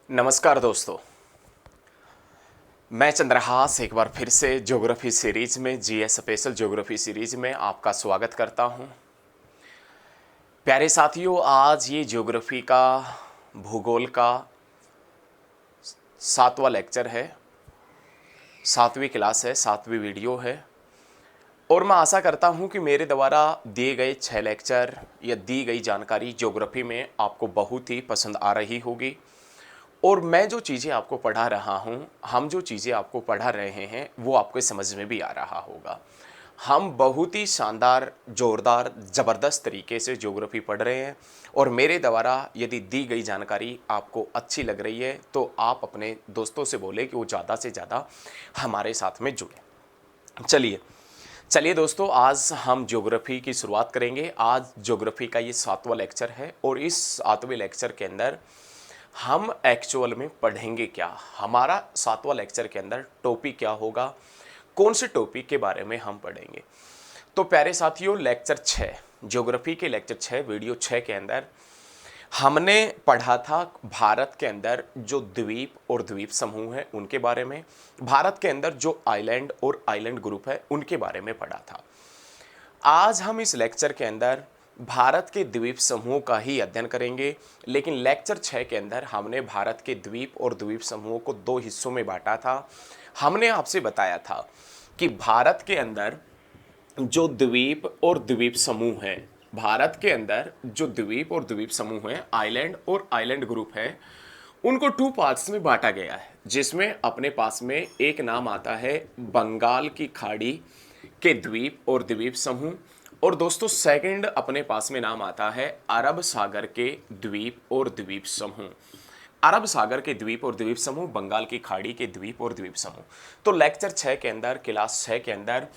नमस्कार दोस्तों, मैं चंद्रहास एक बार फिर से ज्योग्राफी सीरीज में जीएस स्पेशल ज्योग्राफी सीरीज में आपका स्वागत करता हूं। प्यारे साथियों, आज ये ज्योग्राफी का भूगोल का 7वां लेक्चर है, 7वीं क्लास है, 7वीं वीडियो है। और मैं आशा करता हूं कि मेरे द्वारा दिए गए 6 लेक्चर या दी गई जानकारी ज्योग्राफी में आपको बहुत ही पसंद आ रही होगी। और मैं जो चीज़ें आपको पढ़ा रहा हूँ, हम जो चीज़ें आपको पढ़ा रहे हैं, वो आपको समझ में भी आ रहा होगा। हम बहुत ही शानदार, जोरदार, ज़बरदस्त तरीके से ज्योग्राफी पढ़ रहे हैं। और मेरे द्वारा यदि दी गई जानकारी आपको अच्छी लग रही है तो आप अपने दोस्तों से बोले कि वो ज़्यादा से ज़्यादा हमारे साथ में जुड़े। चलिए चलिए दोस्तों, आज हम ज्योग्राफी की शुरुआत करेंगे। आज ज्योग्राफी का ये 7वां लेक्चर है और इस 7वें लेक्चर के अंदर हम एक्चुअल में पढ़ेंगे क्या, हमारा 7वां लेक्चर के अंदर टॉपिक क्या होगा, कौन से टॉपिक के बारे में हम पढ़ेंगे। तो प्यारे साथियों, लेक्चर 6, ज्योग्राफी के लेक्चर 6, वीडियो 6 के अंदर हमने पढ़ा था भारत के अंदर जो द्वीप और द्वीप समूह हैं उनके बारे में, भारत के अंदर जो आइलैंड और आइलैंड ग्रुप है उनके बारे में पढ़ा था। आज हम इस लेक्चर के अंदर भारत के द्वीप समूह का ही अध्ययन करेंगे, लेकिन लेक्चर 6 के अंदर हमने भारत के द्वीप और द्वीप समूहों को 2 हिस्सों में बांटा था। हमने आपसे बताया था कि भारत के अंदर जो द्वीप और द्वीप समूह हैं, भारत के अंदर जो द्वीप और द्वीप समूह हैं, आइलैंड और आइलैंड ग्रुप हैं, उनको 2 पार्ट्स में बांटा गया है, जिसमें अपने पास में एक नाम आता है बंगाल की खाड़ी के द्वीप और द्वीप समूह, और दोस्तों सेकंड अपने पास में नाम आता है अरब सागर के द्वीप और द्वीप समूह। अरब सागर के द्वीप और द्वीप समूह, बंगाल की खाड़ी के द्वीप और द्वीप समूह। तो लेक्चर 6 के अंदर, क्लास 6 के अंदर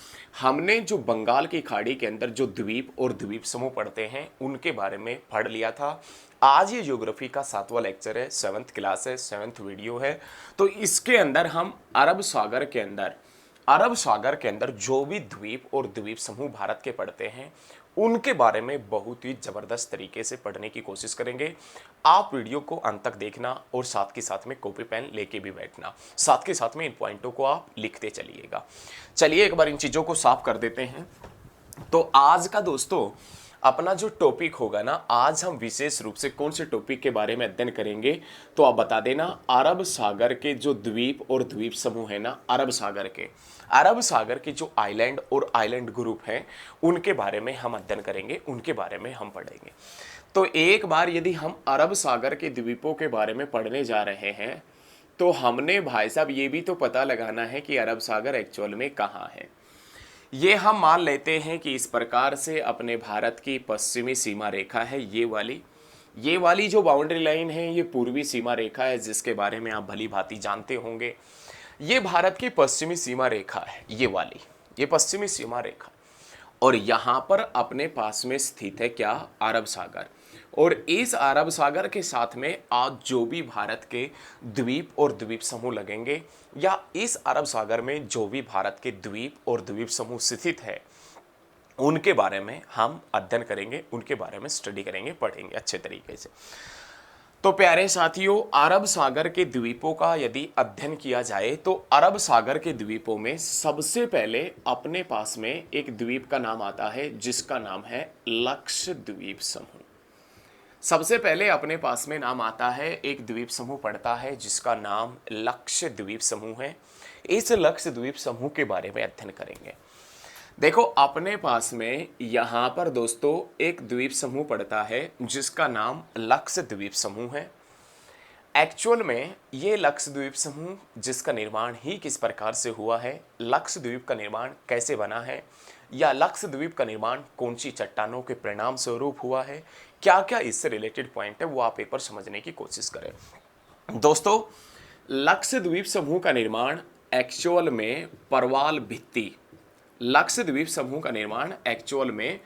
हमने जो बंगाल की खाड़ी के अंदर जो द्वीप और द्वीप समूह पढ़ते हैं उनके बारे में पढ़ लिया था। आज ये ज्योग्राफी का 7वां लेक्चर है, 7th क्लास है, 7th वीडियो है। तो इसके अंदर हम अरब सागर के अंदर जो भी द्वीप और द्वीप समूह भारत के पड़ते हैं उनके बारे में बहुत ही जबरदस्त तरीके से पढ़ने की कोशिश करेंगे। आप वीडियो को अंत तक देखना और साथ के साथ में कॉपी पेन लेके भी बैठना, साथ के साथ में इन पॉइंटों को आप लिखते चलिएगा। चलिए एक बार इन चीजों को साफ कर देते हैं। तो आज का दोस्तों अपना जो टॉपिक होगा ना, आज हम विशेष रूप से कौन से टॉपिक के बारे में अध्ययन करेंगे, तो आप बता देना। अरब सागर के जो द्वीप और द्वीप समूह है ना, अरब सागर के जो आइलैंड और आइलैंड ग्रुप हैं उनके बारे में हम अध्ययन करेंगे, उनके बारे में हम पढ़ेंगे। तो एक बार यदि हम अरब सागर के द्वीपों के बारे में पढ़ने जा रहे हैं तो हमने भाई साहब ये भी तो पता लगाना है कि अरब सागर एक्चुअल में कहाँ है। ये हम मान लेते हैं कि इस प्रकार से अपने भारत की पश्चिमी सीमा रेखा है, ये वाली जो बाउंड्री लाइन है ये पूर्वी सीमा रेखा है, जिसके बारे में आप भली भांति जानते होंगे। ये भारत की पश्चिमी सीमा रेखा है, ये पश्चिमी सीमा रेखा। और यहाँ पर अपने पास में स्थित है क्या, अरब सागर। और इस अरब सागर के साथ में आज जो भी भारत के द्वीप और द्वीप समूह लगेंगे, या इस अरब सागर में जो भी भारत के द्वीप और द्वीप समूह स्थित है, उनके बारे में हम अध्ययन करेंगे, उनके बारे में स्टडी करेंगे, पढ़ेंगे अच्छे तरीके से। तो प्यारे साथियों, अरब सागर के द्वीपों का यदि अध्ययन किया जाए तो अरब सागर के द्वीपों में सबसे पहले अपने पास में एक द्वीप का नाम आता है जिसका नाम है लक्षद्वीप समूह। सबसे पहले अपने पास में नाम आता है, एक द्वीप समूह पड़ता है जिसका नाम लक्षद्वीप समूह है। इस लक्षद्वीप समूह के बारे में अध्ययन करेंगे। देखो अपने पास में यहाँ पर दोस्तों एक द्वीप समूह पड़ता है जिसका नाम लक्षद्वीप समूह है। एक्चुअल में ये लक्षद्वीप समूह जिसका निर्माण ही किस प्रकार से हुआ है, लक्षद्वीप का निर्माण कैसे बना है, या लक्षद्वीप का निर्माण कौन सी चट्टानों के परिणाम स्वरूप हुआ है, क्या क्या इससे रिलेटेड पॉइंट है, वो आप एक बार समझने की कोशिश करें। दोस्तों लक्षद्वीप समूह का निर्माण एक्चुअल में परवाल भित्ति, लक्षद्वीप समूह का निर्माण एक्चुअल में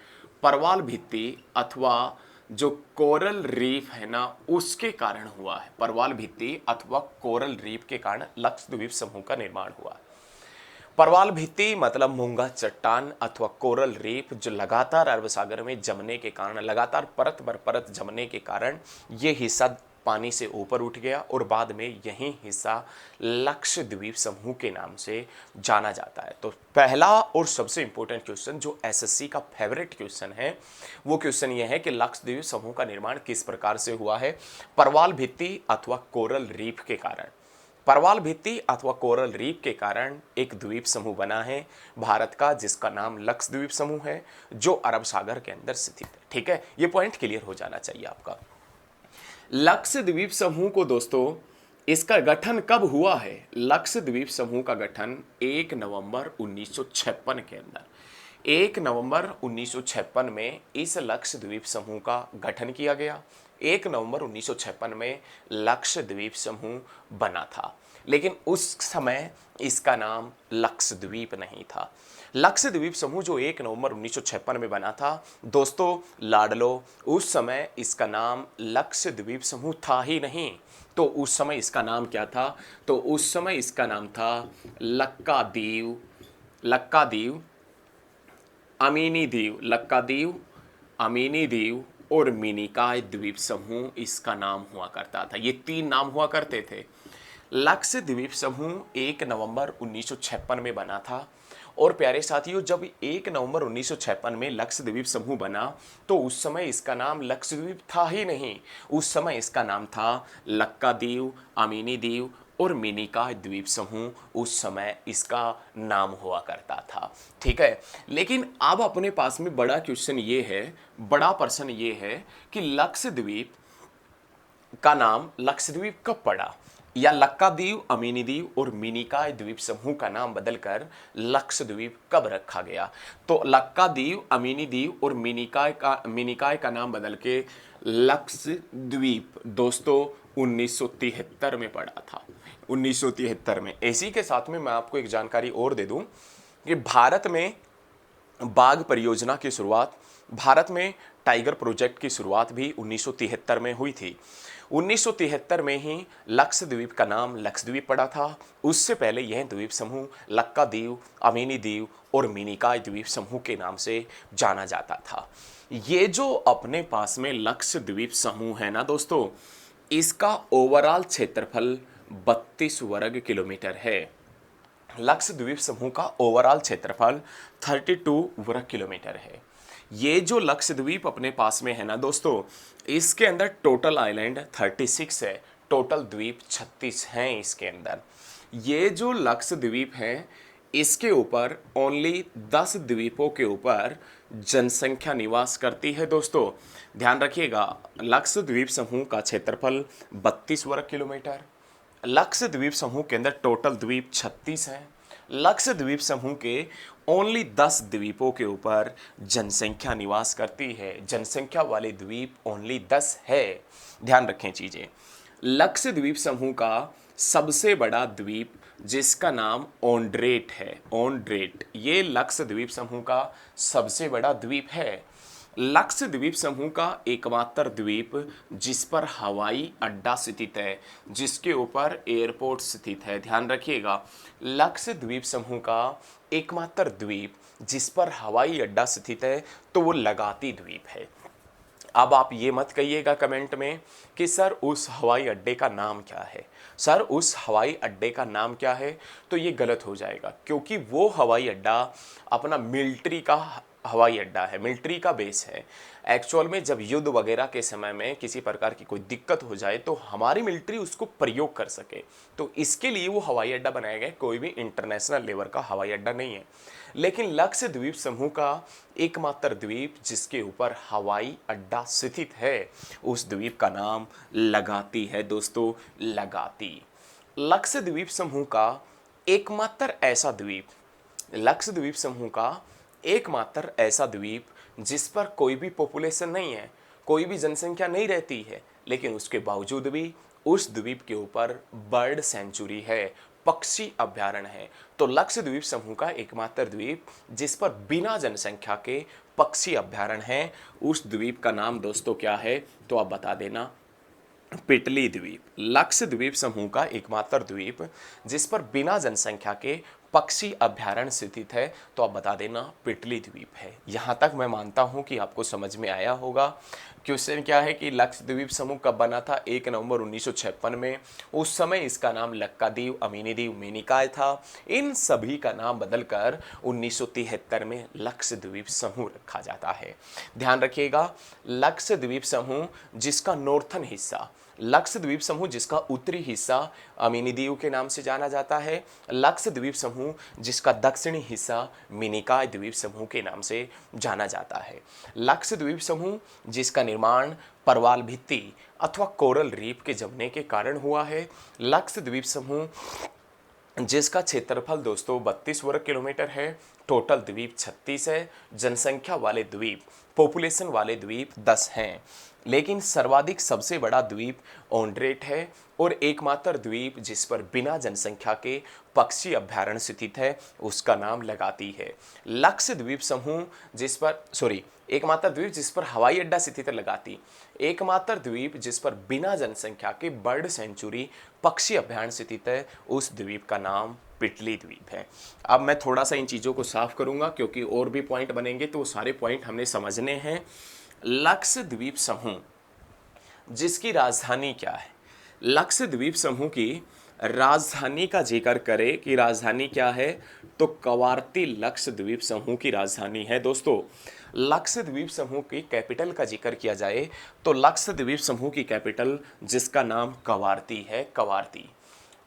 परवाल भित्ति अथवा जो कोरल रीफ है ना उसके कारण हुआ है। परवाल भित्ति अथवा कोरल रीफ के कारण लक्षद्वीप समूह का निर्माण हुआ। परवाल भित्ति मतलब मूंगा चट्टान अथवा कोरल रीफ जो लगातार अरब सागर में जमने के कारण, लगातार परत बर परत जमने के कारण ये हिस्सा पानी से ऊपर उठ गया और बाद में यही हिस्सा लक्षद्वीप समूह के नाम से जाना जाता है। तो पहला और सबसे इंपॉर्टेंट क्वेश्चन जो एसएससी का फेवरेट क्वेश्चन है वो क्वेश्चन ये है कि लक्षद्वीप समूह का निर्माण किस प्रकार से हुआ है? परवाल भित्ति अथवा कोरल रीफ के कारण। परवाल भित्ति अथवा कोरल रीफ के कारण एक द्वीप समूह बना है भारत का, जिसका नाम लक्षद्वीप समूह है, जो अरब सागर के अंदर स्थित है। ठीक है, ये पॉइंट क्लियर हो जाना चाहिए आपका। लक्षद्वीप समूह को दोस्तों, इसका गठन कब हुआ है? लक्षद्वीप समूह का गठन 1 नवंबर 1956 के अंदर 1 नवंबर 1956 में इस लक्षद्वीप समूह का गठन किया गया। 1 नवंबर 1956 में लक्षद्वीप समूह बना था, लेकिन उस समय इसका नाम लक्षद्वीप नहीं था। लक्षद्वीप समूह जो 1 नवंबर 1956 में बना था दोस्तों लाडलो, उस समय इसका नाम लक्षद्वीप समूह था ही नहीं। तो उस समय इसका नाम क्या था? तो उस समय इसका नाम था लक्कादीव, लक्कादीव, अमीनी दीव, लक्कादीव, अमीनी दीव और मिनिकॉय द्वीप समूह इसका नाम हुआ करता था। ये 3 नाम हुआ करते थे। लक्षद्वीप समूह 1 नवंबर 1956 में बना था। और प्यारे साथियों, जब 1 नवंबर 1956 में लक्षद्वीप समूह बना तो उस समय इसका नाम लक्षद्वीप था ही नहीं। उस समय इसका नाम था लक्कादीव, अमीनी दीव और मिनिकॉय द्वीप समूह, उस समय इसका नाम हुआ करता था। ठीक है, लेकिन अब अपने पास में बड़ा क्वेश्चन ये है, बड़ा प्रश्न ये है कि लक्षद्वीप का नाम लक्षद्वीप कब पड़ा, या लक्कादीव, अमीनी दीव और मिनिकॉय द्वीप समूह का नाम बदलकर लक्षद्वीप कब रखा गया? तो लक्कादीव, अमीनी दीव और मिनिकॉय का नाम बदल के लक्षद्वीप दोस्तों 1973 में पड़ा था। 1973 में। इसी के साथ में मैं आपको एक जानकारी और दे दूं कि भारत में बाघ परियोजना की शुरुआत, भारत में टाइगर प्रोजेक्ट की शुरुआत भी 1973 में हुई थी। 1973 में ही लक्षद्वीप का नाम लक्षद्वीप पड़ा था। उससे पहले यह द्वीप समूह लक्कादीव, अमीनी दीव और मिनिकॉय द्वीप समूह के नाम से जाना जाता था। ये जो अपने पास में लक्षद्वीप समूह है ना दोस्तों, इसका ओवरऑल क्षेत्रफल 32 वर्ग किलोमीटर है। लक्षद्वीप समूह का ओवरऑल क्षेत्रफल 32 वर्ग किलोमीटर है। ये जो लक्षद्वीप अपने पास में है ना दोस्तों, इसके अंदर टोटल आइलैंड 36 है, टोटल द्वीप 36 हैं इसके अंदर। ये जो लक्षद्वीप है इसके ऊपर ओनली 10 द्वीपों के ऊपर जनसंख्या निवास करती है दोस्तों। ध्यान रखिएगा, लक्षद्वीप समूह का क्षेत्रफल 32 वर्ग किलोमीटर। लक्षद्वीप समूह के अंदर टोटल द्वीप 36 हैं। लक्षद्वीप समूह के ओनली 10 द्वीपों के ऊपर जनसंख्या निवास करती है। जनसंख्या वाले द्वीप ओनली 10 है। ध्यान रखें चीजें। लक्षद्वीप समूह का सबसे बड़ा द्वीप जिसका नाम ओंड्रेट है, ओंड्रेट, ये लक्षद्वीप समूह का सबसे बड़ा द्वीप है। लक्षद्वीप समूह का एकमात्र द्वीप जिस पर हवाई अड्डा स्थित है, जिसके ऊपर एयरपोर्ट स्थित है। ध्यान रखिएगा, लक्षद्वीप समूह का एकमात्र द्वीप जिस पर हवाई अड्डा स्थित है तो वो लगाती द्वीप है। अब आप ये मत कहिएगा कमेंट में कि सर उस हवाई अड्डे का नाम क्या है, सर उस हवाई अड्डे का नाम क्या है, तो ये गलत हो जाएगा, क्योंकि वो हवाई अड्डा अपना मिलिट्री का हवाई अड्डा है, मिलिट्री का बेस है। एक्चुअल में जब युद्ध वगैरह के समय में किसी प्रकार की कोई दिक्कत हो जाए तो हमारी मिलिट्री उसको प्रयोग कर सके, तो इसके लिए वो हवाई अड्डा बनाया गया। कोई भी इंटरनेशनल लेवल का हवाई अड्डा नहीं है। लेकिन लक्षद्वीप समूह का एकमात्र द्वीप जिसके ऊपर हवाई अड्डा स्थित है, उस द्वीप का नाम लगाती है दोस्तों, लगाती। लक्षद्वीप समूह का एकमात्र ऐसा द्वीप, लक्षद्वीप समूह का एकमात्र ऐसा द्वीप जिस पर कोई भी पॉपुलेशन नहीं है, कोई भी जनसंख्या नहीं रहती है, लेकिन उसके बावजूद भी उस द्वीप के ऊपर बर्ड सेंचुरी है, पक्षी अभ्यारण्य है। तो लक्षद्वीप समूह का एकमात्र द्वीप जिस पर बिना जनसंख्या के पक्षी अभ्यारण्य है, उस द्वीप का नाम दोस्तों क्या है, तो आप बता देना, पिटली द्वीप। लक्षद्वीप समूह का एकमात्र द्वीप जिस पर बिना जनसंख्या के पक्षी अभ्यारण्य स्थित है, तो आप बता देना पिटली द्वीप है। यहाँ तक मैं मानता हूँ कि आपको समझ में आया होगा। क्वेश्चन क्या है कि लक्षद्वीप समूह कब बना था? 1 नवंबर 1956 में। उस समय इसका नाम लक्काद्वीप, अमीनीद्वीप, मिनिकॉय था। इन सभी का नाम बदलकर 1973 में लक्षद्वीप समूह रखा जाता है। ध्यान रखिएगा, लक्षद्वीप समूह जिसका नॉर्थन हिस्सा, लक्षद्वीप समूह जिसका उत्तरी हिस्सा अमीनीद्वीप के नाम से जाना जाता है, लक्षद्वीप समूह जिसका दक्षिणी हिस्सा मिनिकॉय द्वीप समूह के नाम से जाना जाता है। लक्षद्वीप समूह जिसका निर्माण परवाल भित्ति अथवा कोरल रीफ के जमने के कारण हुआ है। लक्षद्वीप समूह जिसका क्षेत्रफल दोस्तों 32 वर्ग किलोमीटर है। टोटल द्वीप 36 है। जनसंख्या वाले द्वीप, पॉपुलेशन वाले द्वीप 10 हैं। लेकिन सर्वाधिक सबसे बड़ा द्वीप ओंड्रेट है और एकमात्र द्वीप जिस पर बिना जनसंख्या के पक्षी अभ्यारण्य स्थित है उसका नाम लगाती है। लक्षद्वीप समूह जिस पर एकमात्र द्वीप जिस पर हवाई अड्डा स्थित है लगाती। एकमात्र द्वीप जिस पर बिना जनसंख्या के बर्ड सेंचुरी पक्षी अभ्यारण्य स्थित है उस द्वीप का नाम पिटली द्वीप है। अब मैं थोड़ा सा इन चीज़ों को साफ करूंगा क्योंकि और भी पॉइंट बनेंगे, तो वो सारे पॉइंट हमने समझने हैं। लक्षद्वीप समूह जिसकी राजधानी क्या है? लक्षद्वीप समूह की राजधानी का जिक्र करें कि राजधानी क्या है, तो कवारती लक्षद्वीप समूह की राजधानी है। दोस्तों, लक्षद्वीप समूह की कैपिटल का जिक्र किया जाए तो लक्षद्वीप समूह की कैपिटल जिसका नाम कवारती है, कवारती।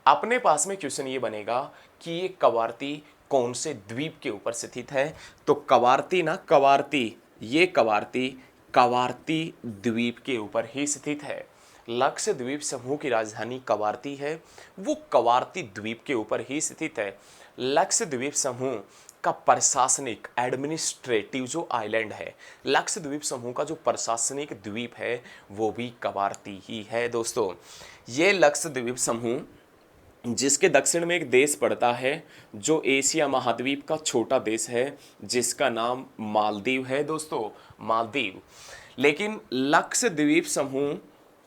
अपने पास में क्वेश्चन ये बनेगा कि ये कवारती कौन से द्वीप के ऊपर स्थित है, तो कवारती ना कवारती, ये कवारती कवारती द्वीप के ऊपर ही स्थित है। लक्षद्वीप समूह की राजधानी कवारती है, वो कवारती द्वीप के ऊपर ही स्थित है। लक्षद्वीप समूह का प्रशासनिक एडमिनिस्ट्रेटिव जो आइलैंड है, लक्षद्वीप समूह का जो प्रशासनिक द्वीप है वो भी कवारती ही है। दोस्तों, ये लक्षद्वीप समूह जिसके दक्षिण में एक देश पड़ता है जो एशिया महाद्वीप का छोटा देश है जिसका नाम मालदीव है। दोस्तों, मालदीव। लेकिन लक्षद्वीप समूह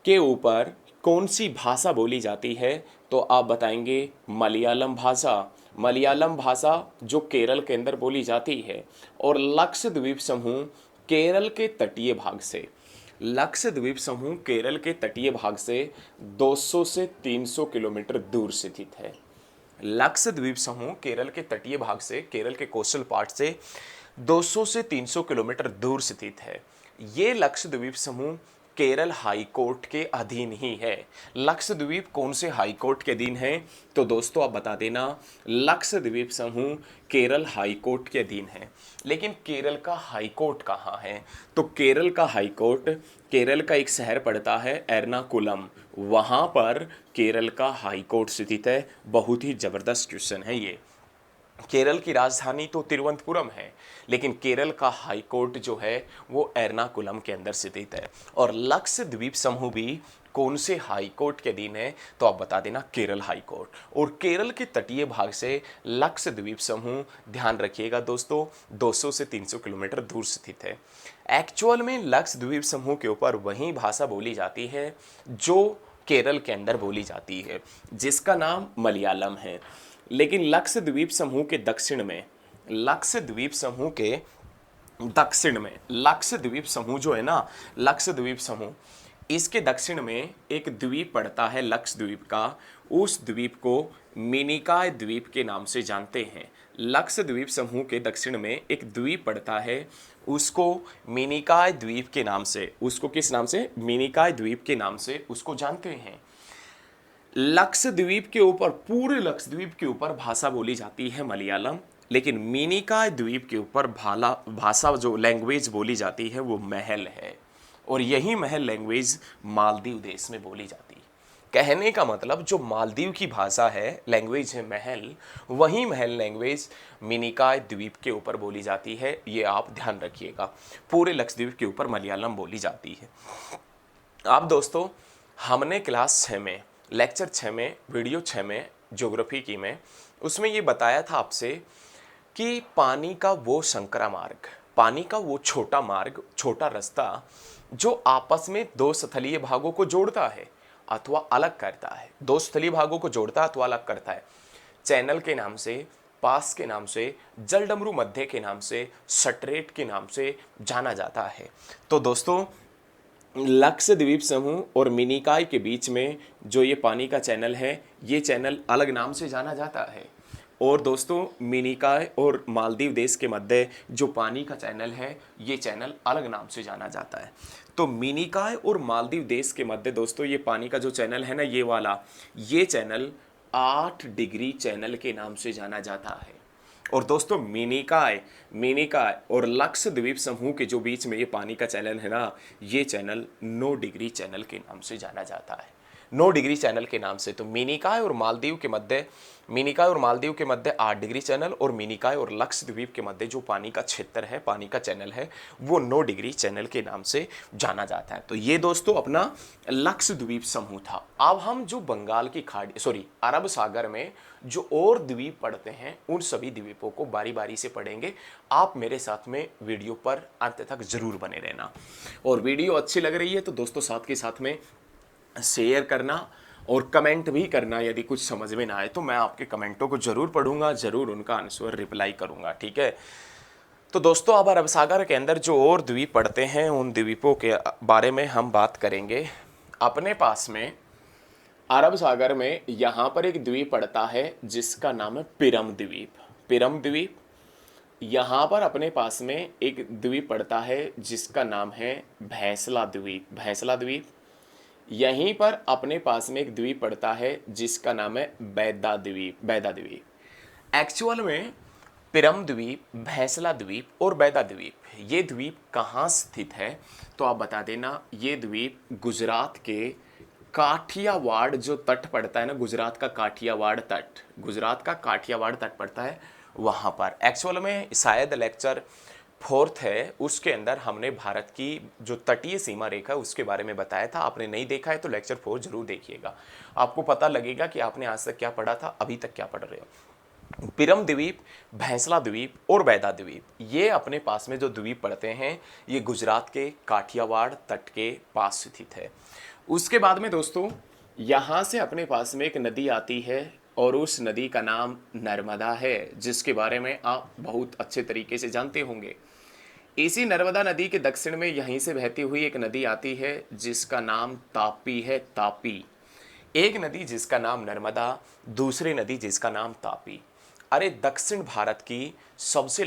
के ऊपर कौन सी भाषा बोली जाती है, तो आप बताएंगे मलयालम भाषा। मलयालम भाषा जो केरल के अंदर बोली जाती है। और लक्षद्वीप समूह केरल के तटीय भाग से, लक्षद्वीप समूह केरल के तटीय भाग से 200 से 300 किलोमीटर दूर स्थित है। लक्षद्वीप समूह केरल के तटीय भाग से, केरल के कोस्टल पार्ट से 200 से 300 किलोमीटर दूर स्थित है। ये लक्षद्वीप समूह केरल हाई कोर्ट के अधीन ही है। लक्षद्वीप कौन से हाई कोर्ट के अधीन है, तो दोस्तों आप बता देना लक्षद्वीप समूह केरल हाई कोर्ट के अधीन है। लेकिन केरल का हाई कोर्ट कहाँ है, तो केरल का हाई कोर्ट केरल का एक शहर पड़ता है एर्नाकुलम, वहाँ पर केरल का हाई कोर्ट स्थित है। बहुत ही जबरदस्त क्वेश्चन है ये। केरल की राजधानी तो तिरुवनंतपुरम है, लेकिन केरल का हाई कोर्ट जो है वो एर्नाकुलम के अंदर स्थित है। और लक्षद्वीप समूह भी कौन से हाई कोर्ट के अधीन है, तो आप बता देना केरल हाई कोर्ट। और केरल के तटीय भाग से लक्षद्वीप समूह, ध्यान रखिएगा दोस्तों, 200 से 300 किलोमीटर दूर स्थित है। एक्चुअल में लक्षद्वीप समूह के ऊपर वही भाषा बोली जाती है जो केरल के अंदर बोली जाती है, जिसका नाम मलयालम है। लेकिन लक्षद्वीप समूह के दक्षिण में, लक्षद्वीप समूह के दक्षिण में, लक्षद्वीप समूह जो है ना, लक्षद्वीप समूह, इसके दक्षिण में एक द्वीप पड़ता है लक्षद्वीप का। उस द्वीप को मिनिकॉय द्वीप के नाम से जानते हैं। लक्षद्वीप समूह के दक्षिण में एक द्वीप पड़ता है, उसको मिनिकॉय द्वीप के नाम से, उसको किस नाम से, मिनिकॉय द्वीप के नाम से उसको जानते हैं। लक्षद्वीप के ऊपर, पूरे लक्षद्वीप के ऊपर भाषा बोली जाती है मलयालम, लेकिन मिनिकॉय द्वीप के ऊपर भाषा जो लैंग्वेज बोली जाती है वो महल है। और यही महल लैंग्वेज मालदीव देश में बोली जाती है। कहने का मतलब जो मालदीव की भाषा है, लैंग्वेज है महल, वही महल लैंग्वेज मिनिकॉय द्वीप के ऊपर बोली जाती है। ये आप ध्यान रखिएगा, पूरे लक्षद्वीप के ऊपर मलयालम बोली जाती है। अब दोस्तों, हमने क्लास 6 में, लेक्चर 6 में, वीडियो 6 में, ज्योग्राफी की में, उसमें ये बताया था आपसे कि पानी का वो संकरा मार्ग, पानी का वो छोटा मार्ग, छोटा रास्ता जो आपस में दो स्थलीय भागों को जोड़ता है अथवा अलग करता है, दो स्थलीय भागों को जोड़ता है अथवा अलग करता है, चैनल के नाम से पास के नाम से, जलडमरू मध्य के नाम से, सटरेट के नाम से जाना जाता है। तो दोस्तों, लक्षद्वीप समूह और मिनिकॉय के बीच में जो ये पानी का चैनल है, ये चैनल अलग नाम से जाना जाता है। और दोस्तों, मिनिकॉय और मालदीव देश के मध्य जो पानी का चैनल है, ये चैनल अलग नाम से जाना जाता है। तो मिनिकॉय और मालदीव देश के मध्य दोस्तों ये पानी का जो चैनल है ना, ये वाला, ये चैनल 8 डिग्री चैनल के नाम से जाना जाता है। और दोस्तों, मिनिकॉय और लक्षद्वीप समूह के जो बीच में ये पानी का चैनल है ना, ये चैनल 9 डिग्री चैनल के नाम से जाना जाता है। 9 डिग्री चैनल के नाम से। तो मिनिकॉय और मालदीव के मध्य 8 डिग्री चैनल, और मिनिकॉय और लक्षद्वीप के मध्य जो पानी का क्षेत्र है, पानी का चैनल है, वो 9 डिग्री चैनल के नाम से जाना जाता है। तो ये दोस्तों अपना लक्षद्वीप समूह था। अब हम जो बंगाल की खाड़ी, अरब सागर में जो और द्वीप पड़ते हैं, उन सभी द्वीपों को बारी बारी से पढ़ेंगे। आप मेरे साथ में वीडियो पर अंत तक जरूर बने रहना। और वीडियो अच्छी लग रही है तो दोस्तों साथ के साथ में शेयर करना और कमेंट भी करना। यदि कुछ समझ में ना आए तो मैं आपके कमेंटों को जरूर पढ़ूंगा, जरूर उनका आंसर रिप्लाई करूंगा, ठीक है। तो दोस्तों, अब अरब सागर के अंदर जो और द्वीप पड़ते हैं, उन द्वीपों के बारे में हम बात करेंगे। अपने पास में अरब सागर में यहाँ पर एक द्वीप पड़ता है जिसका नाम है पिरम द्वीप। यहाँ पर अपने पास में एक द्वीप पड़ता है जिसका नाम है भैंसला द्वीप। यहीं पर अपने पास में एक द्वीप पड़ता है जिसका नाम है बैदा द्वीप। एक्चुअल में पिरम द्वीप, भैंसला द्वीप और बैदा द्वीप, ये द्वीप कहाँ स्थित है तो आप बता देना। ये द्वीप गुजरात के काठियावाड़ जो तट पड़ता है ना, गुजरात का काठियावाड़ तट पड़ता है, वहाँ पर। एक्चुअल में शायद लेक्चर 4th है, उसके अंदर हमने भारत की जो तटीय सीमा रेखा है उसके बारे में बताया था। आपने नहीं देखा है तो लेक्चर 4 जरूर देखिएगा, आपको पता लगेगा कि आपने आज तक क्या पढ़ा था, अभी तक क्या पढ़ रहे हो। पिरम द्वीप, भैंसला द्वीप और बैदा द्वीप, ये अपने पास में जो द्वीप पड़ते हैं, ये गुजरात के काठियावाड़ तट के पास स्थित है। उसके बाद में दोस्तों, यहाँ से अपने पास में एक नदी आती है और उस नदी का नाम नर्मदा है, जिसके बारे में आप बहुत अच्छे तरीके से जानते होंगे। इसी नर्मदा नदी के दक्षिण में यहीं से बहती हुई एक नदी आती है जिसका नाम तापी है। एक नदी जिसका नाम नर्मदा, दूसरी नदी जिसका नाम तापी। अरे दक्षिण भारत की सबसे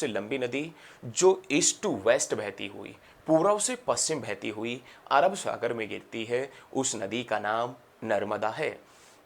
लंबी नदी जो ईस्ट टू वेस्ट बहती हुई, पूर्व से पश्चिम बहती हुई अरब सागर में गिरती है, उस नदी का नाम नर्मदा है।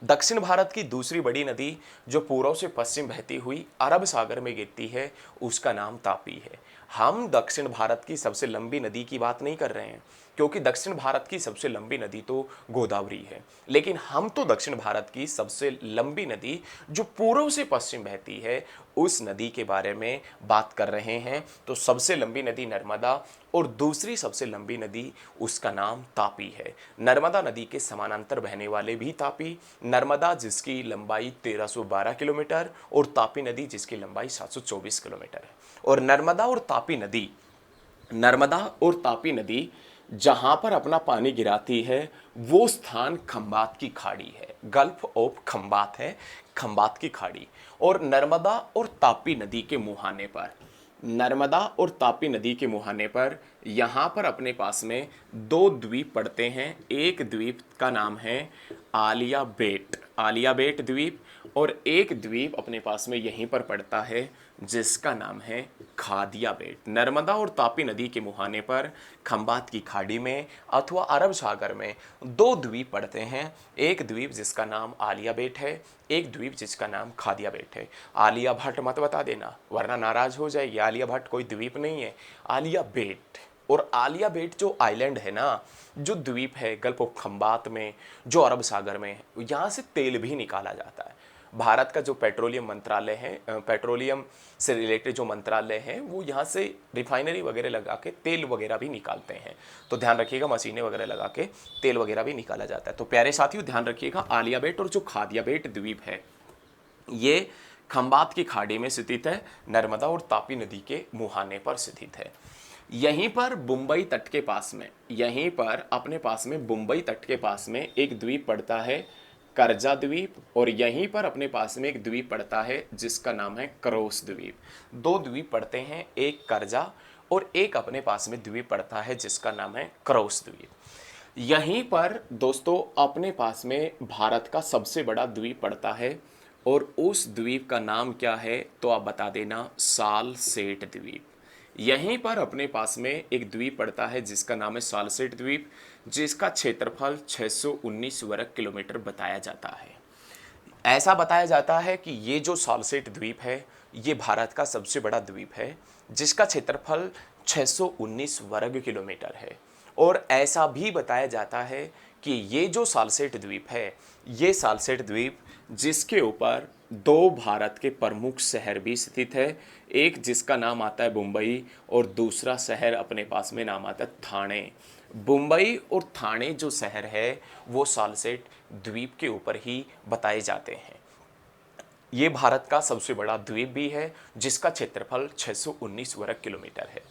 दक्षिण भारत की दूसरी बड़ी नदी जो पूर्व से पश्चिम बहती हुई अरब सागर में गिरती है, उसका नाम तापी है। हम दक्षिण भारत की सबसे लंबी नदी की बात नहीं कर रहे हैं, क्योंकि दक्षिण भारत की सबसे लंबी नदी तो गोदावरी है, लेकिन हम तो दक्षिण भारत की सबसे लंबी नदी जो पूर्व से पश्चिम बहती है, उस नदी के बारे में बात कर रहे हैं। तो सबसे लंबी नदी नर्मदा और दूसरी सबसे लंबी नदी, उसका नाम तापी है। नर्मदा नदी के समानांतर बहने वाले भी तापी, नर्मदा जिसकी लंबाई 1312 किलोमीटर और तापी नदी जिसकी लंबाई 724 किलोमीटर है। और नर्मदा और तापी नदी जहां पर अपना पानी गिराती है, वो स्थान खंबात की खाड़ी है, गल्फ ऑफ खंबात है, खंबात की खाड़ी। और नर्मदा और तापी नदी के मुहाने पर यहाँ पर अपने पास में 2 द्वीप पड़ते हैं। एक द्वीप का नाम है आलिया बेट द्वीप, और एक द्वीप अपने पास में यहीं पर पड़ता है जिसका नाम है खादिया बेट। नर्मदा और तापी नदी के मुहाने पर खंबात की खाड़ी में अथवा अरब सागर में 2 द्वीप पड़ते हैं। एक द्वीप जिसका नाम आलिया बेट है, एक द्वीप जिसका नाम खादिया बेट है। आलिया भट्ट मत बता देना, वरना नाराज हो जाएगी। आलिया भट्ट कोई द्वीप नहीं है, आलिया बेट। और आलिया बेट जो आइलैंड है ना, जो द्वीप है गल्फ ऑफ खंबात में, जो अरब सागर में है, यहाँ से तेल भी निकाला जाता है। भारत का जो पेट्रोलियम मंत्रालय है, पेट्रोलियम से रिलेटेड जो मंत्रालय है, वो यहाँ से रिफाइनरी वगैरह लगा के तेल वगैरह भी निकालते हैं। तो ध्यान रखिएगा, मशीनें वगैरह लगा के तेल वगैरह भी निकाला जाता है। तो प्यारे साथियों, ध्यान रखिएगा, आलिया बेट और जो खादिया बेट द्वीप है, ये खंबात की खाड़ी में स्थित है, नर्मदा और तापी नदी के मुहाने पर स्थित है। यहीं पर अपने पास में बुंबई तट के पास में एक द्वीप पड़ता है कर्जा द्वीप, और यहीं पर अपने पास में एक द्वीप पड़ता है जिसका नाम है क्रोस द्वीप। दो द्वीप पड़ते हैं, एक कर्जा और एक अपने पास में द्वीप पड़ता है जिसका नाम है क्रोस द्वीप। यहीं पर दोस्तों अपने पास में भारत का सबसे बड़ा द्वीप पड़ता है, और उस द्वीप का नाम क्या है तो आप बता देना, सालसेट द्वीप। यहीं पर अपने पास में एक द्वीप पड़ता है जिसका नाम है सालसेट द्वीप, जिसका क्षेत्रफल 619 वर्ग किलोमीटर बताया जाता है। ऐसा बताया जाता है कि ये जो सालसेट द्वीप है ये भारत का सबसे बड़ा द्वीप है जिसका क्षेत्रफल 619 वर्ग किलोमीटर है। और ऐसा भी बताया जाता है कि ये जो सालसेट द्वीप है, ये सालसेट द्वीप जिसके ऊपर दो भारत के प्रमुख शहर भी स्थित है, एक जिसका नाम आता है मुंबई और दूसरा शहर अपने पास में नाम आता है थाने। मुंबई और थाने जो शहर है वो सालसेट द्वीप के ऊपर ही बताए जाते हैं। ये भारत का सबसे बड़ा द्वीप भी है जिसका क्षेत्रफल 619 वर्ग किलोमीटर है।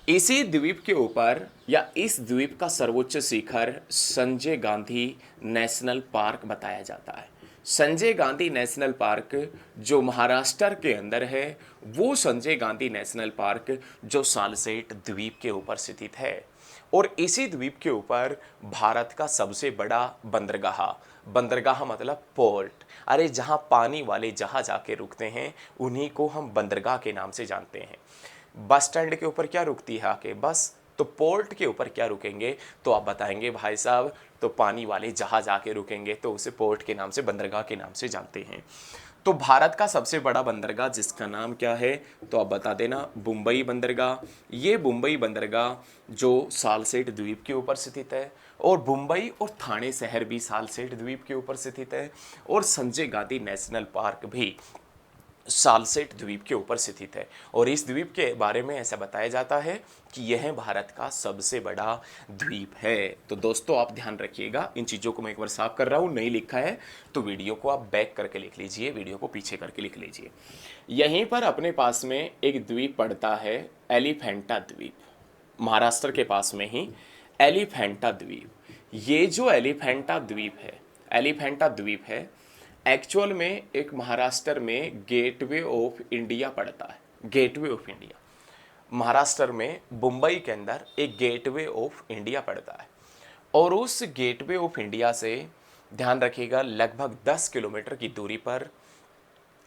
इसी द्वीप के ऊपर या इस द्वीप का सर्वोच्च शिखर संजय गांधी नेशनल पार्क बताया जाता है। संजय गांधी नेशनल पार्क जो महाराष्ट्र के अंदर है, वो संजय गांधी नेशनल पार्क जो सालसेट द्वीप के ऊपर स्थित है। और इसी द्वीप के ऊपर भारत का सबसे बड़ा बंदरगाह, बंदरगाह मतलब पोर्ट, अरे जहां पानी वाले जहाज आके रुकते हैं उन्हीं को हम बंदरगाह के नाम से जानते हैं। बस स्टैंड के ऊपर क्या रुकती है आके बस, तो पोर्ट के ऊपर क्या रुकेंगे तो आप बताएंगे भाई साहब तो पानी वाले जहाज आके रुकेंगे, तो उसे पोर्ट के नाम से, बंदरगाह के नाम से जानते हैं। तो भारत का सबसे बड़ा बंदरगाह जिसका नाम क्या है तो आप बता देना, मुंबई बंदरगाह। ये मुंबई बंदरगाह जो सालसेट द्वीप के ऊपर स्थित है, और मुंबई और थाने शहर भी सालसेट द्वीप के ऊपर स्थित है, और संजय गांधी नेशनल पार्क भी सालसेट द्वीप के ऊपर स्थित है। और इस द्वीप के बारे में ऐसा बताया जाता है कि यह भारत का सबसे बड़ा द्वीप है। तो दोस्तों आप ध्यान रखिएगा, इन चीज़ों को मैं एक बार साफ कर रहा हूँ, नहीं लिखा है तो वीडियो को आप बैक करके लिख लीजिए, वीडियो को पीछे करके लिख लीजिए। यहीं पर अपने पास में एक द्वीप पड़ता है एलिफेंटा द्वीप, महाराष्ट्र के पास में ही एलिफेंटा द्वीप। ये जो एलिफेंटा द्वीप है, एलिफेंटा द्वीप है एक्चुअल में एक महाराष्ट्र में गेटवे ऑफ इंडिया पड़ता है। गेटवे ऑफ इंडिया महाराष्ट्र में मुंबई के अंदर एक गेटवे ऑफ इंडिया पड़ता है, और उस गेटवे ऑफ इंडिया से ध्यान रखिएगा लगभग 10 किलोमीटर की दूरी पर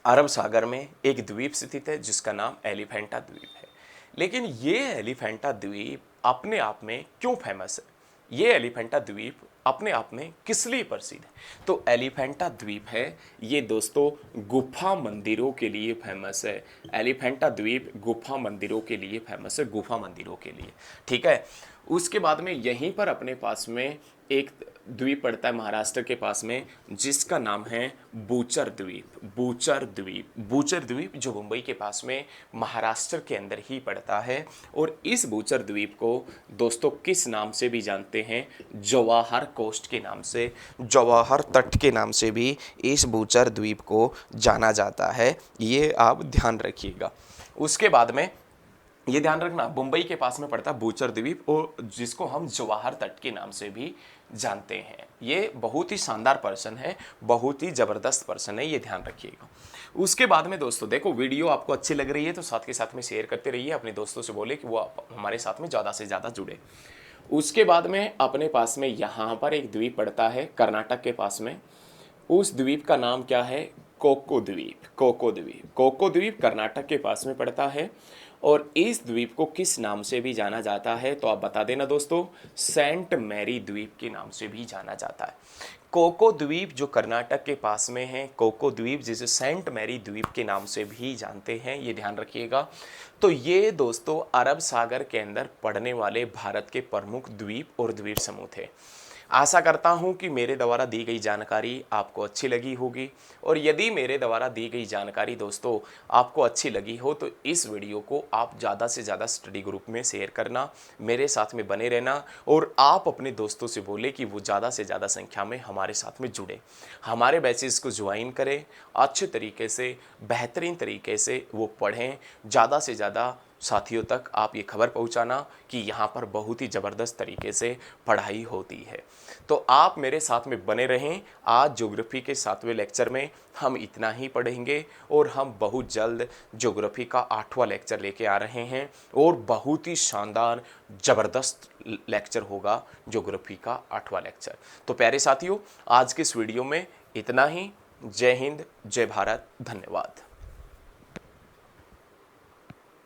अरब सागर में एक द्वीप स्थित है जिसका नाम एलिफेंटा द्वीप है। लेकिन ये एलिफेंटा द्वीप अपने आप में क्यों फेमस है, ये एलिफेंटा द्वीप अपने आप में किस लिए प्रसिद्ध है, तो एलिफेंटा द्वीप है ये दोस्तों गुफा मंदिरों के लिए फेमस है। एलिफेंटा द्वीप गुफा मंदिरों के लिए फेमस है, गुफा मंदिरों के लिए, ठीक है। उसके बाद में यहीं पर अपने पास में एक द्वीप पड़ता है महाराष्ट्र के पास में जिसका नाम है बूचर द्वीप। बूचर द्वीप, बूचर द्वीप जो मुंबई के पास में महाराष्ट्र के अंदर ही पड़ता है। और इस बूचर द्वीप को दोस्तों किस नाम से भी जानते हैं, जवाहर कोस्ट के नाम से, जवाहर तट के नाम से भी इस बूचर द्वीप को जाना जाता है, ये आप ध्यान रखिएगा। उसके बाद में ये ध्यान रखना मुंबई के पास में पड़ता है बूचर द्वीप, और जिसको हम जवाहर तट के नाम से भी जानते हैं। ये बहुत ही शानदार पर्सन है, बहुत ही ज़बरदस्त पर्सन है, ये ध्यान रखिएगा। उसके बाद में दोस्तों देखो, वीडियो आपको अच्छी लग रही है तो साथ के साथ में शेयर करते रहिए, अपने दोस्तों से बोले कि वो हमारे साथ में ज़्यादा से ज़्यादा जुड़े। उसके बाद में अपने पास में यहाँ पर एक द्वीप पड़ता है कर्नाटक के पास में, उस द्वीप का नाम क्या है, कोको द्वीप। कोको द्वीप, कोको द्वीप कर्नाटक के पास में पड़ता है। और इस द्वीप को किस नाम से भी जाना जाता है तो आप बता देना दोस्तों, सेंट मैरी द्वीप के नाम से भी जाना जाता है। कोको द्वीप जो कर्नाटक के पास में है, कोको द्वीप जिसे सेंट मैरी द्वीप के नाम से भी जानते हैं, ये ध्यान रखिएगा। तो ये दोस्तों अरब सागर के अंदर पड़ने वाले भारत के प्रमुख द्वीप और द्वीप समूह थे। आशा करता हूं कि मेरे द्वारा दी गई जानकारी आपको अच्छी लगी होगी, और यदि मेरे द्वारा दी गई जानकारी दोस्तों आपको अच्छी लगी हो तो इस वीडियो को आप ज़्यादा से ज़्यादा स्टडी ग्रुप में शेयर करना, मेरे साथ में बने रहना, और आप अपने दोस्तों से बोले कि वो ज़्यादा से ज़्यादा संख्या में हमारे साथ में जुड़े, हमारे बैचेस को ज्वाइन करें, अच्छे तरीके से बेहतरीन तरीके से वो पढ़ें, ज़्यादा से ज़्यादा साथियों तक आप ये खबर पहुंचाना कि यहाँ पर बहुत ही ज़बरदस्त तरीके से पढ़ाई होती है। तो आप मेरे साथ में बने रहें। आज ज्योग्राफी के 7वें लेक्चर में हम इतना ही पढ़ेंगे और हम बहुत जल्द ज्योग्राफी का 8वां लेक्चर लेके आ रहे हैं और बहुत ही शानदार ज़बरदस्त लेक्चर होगा ज्योग्राफी का 8वां लेक्चर। तो प्यारे साथियों, आज के इस वीडियो में इतना ही। जय हिंद, जय भारत, धन्यवाद।